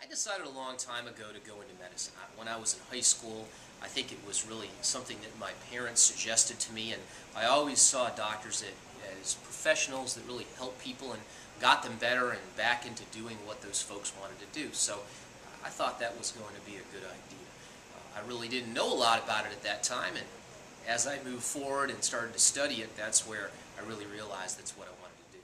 decided a long time ago to go into medicine. When I was in high school, I think it was really something that my parents suggested to me, and I always saw doctors as professionals that really helped people and got them better and back into doing what those folks wanted to do. So I thought that was going to be a good idea. I really didn't know a lot about it at that time, and as I moved forward and started to study it, that's where I really realized that's what I wanted to do.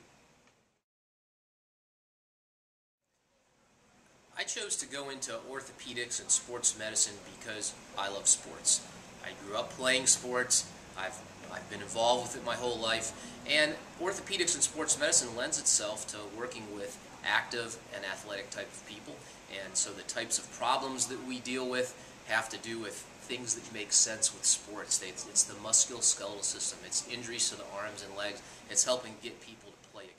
I chose to go into orthopedics and sports medicine because I love sports. I grew up playing sports. I've been involved with it my whole life, and orthopedics and sports medicine lends itself to working with active and athletic type of people, and so the types of problems that we deal with have to do with things that make sense with sports. It's the musculoskeletal system, it's injuries to the arms and legs, it's helping get people to play again.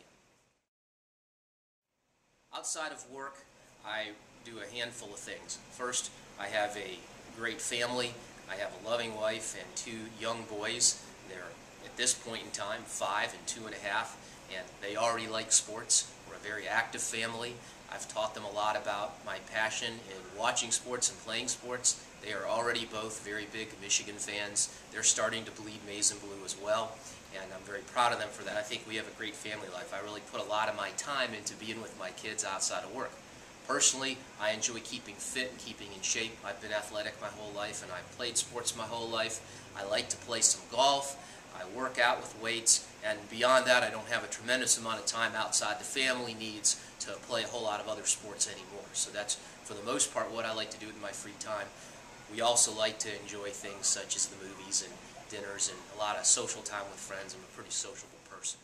Outside of work, I do a handful of things. First, I have a great family. I have a loving wife and 2 young boys. They're, at this point in time, 5 and 2.5, and they already like sports. We're a very active family. I've taught them a lot about my passion in watching sports and playing sports. They are already both very big Michigan fans. They're starting to bleed maize and blue as well, and I'm very proud of them for that. I think we have a great family life. I really put a lot of my time into being with my kids outside of work. Personally, I enjoy keeping fit and keeping in shape. I've been athletic my whole life, and I've played sports my whole life. I like to play some golf. I work out with weights, and beyond that, I don't have a tremendous amount of time outside the family needs to play a whole lot of other sports anymore. So that's, for the most part, what I like to do in my free time. We also like to enjoy things such as the movies and dinners and a lot of social time with friends. I'm a pretty sociable person.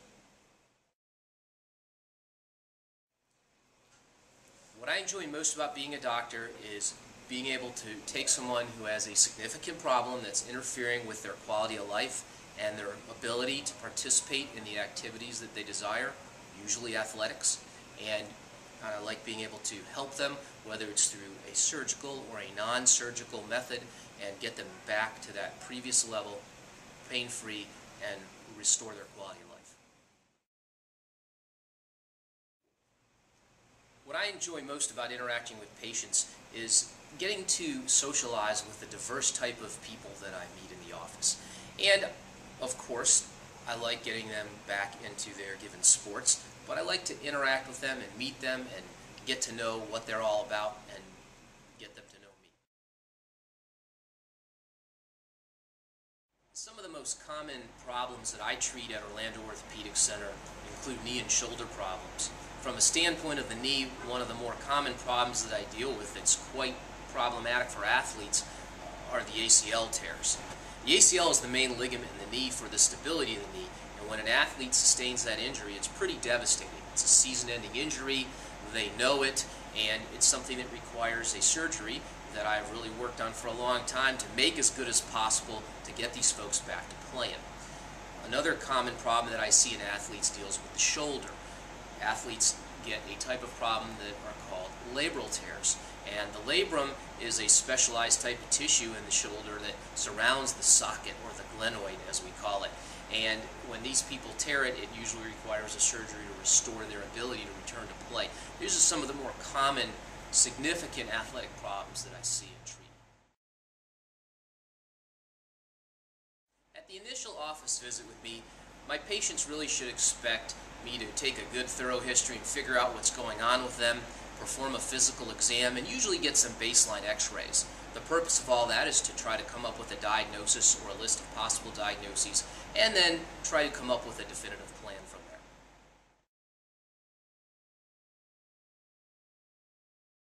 What I enjoy most about being a doctor is being able to take someone who has a significant problem that's interfering with their quality of life and their ability to participate in the activities that they desire, usually athletics, and I like being able to help them, whether it's through a surgical or a non-surgical method, and get them back to that previous level, pain-free, and restore their quality of life. What I enjoy most about interacting with patients is getting to socialize with the diverse type of people that I meet in the office. And, of course, I like getting them back into their given sports, but I like to interact with them and meet them and get to know what they're all about and get them to know me. Some of the most common problems that I treat at Orlando Orthopaedic Center include knee and shoulder problems. From a standpoint of the knee, one of the more common problems that I deal with that's quite problematic for athletes are the ACL tears. The ACL is the main ligament in the knee for the stability of the knee, and when an athlete sustains that injury, it's pretty devastating. It's a season-ending injury, they know it, and it's something that requires a surgery that I've really worked on for a long time to make as good as possible to get these folks back to playing. Another common problem that I see in athletes deals with the shoulder. Athletes get a type of problem that are called labral tears, and the labrum is a specialized type of tissue in the shoulder that surrounds the socket, or the glenoid as we call it, and when these people tear it, it usually requires a surgery to restore their ability to return to play. These are some of the more common significant athletic problems that I see and treat. At the initial office visit with me, my patients really should expect me to take a good thorough history and figure out what's going on with them, perform a physical exam, and usually get some baseline x-rays. The purpose of all that is to try to come up with a diagnosis or a list of possible diagnoses, and then try to come up with a definitive plan from there.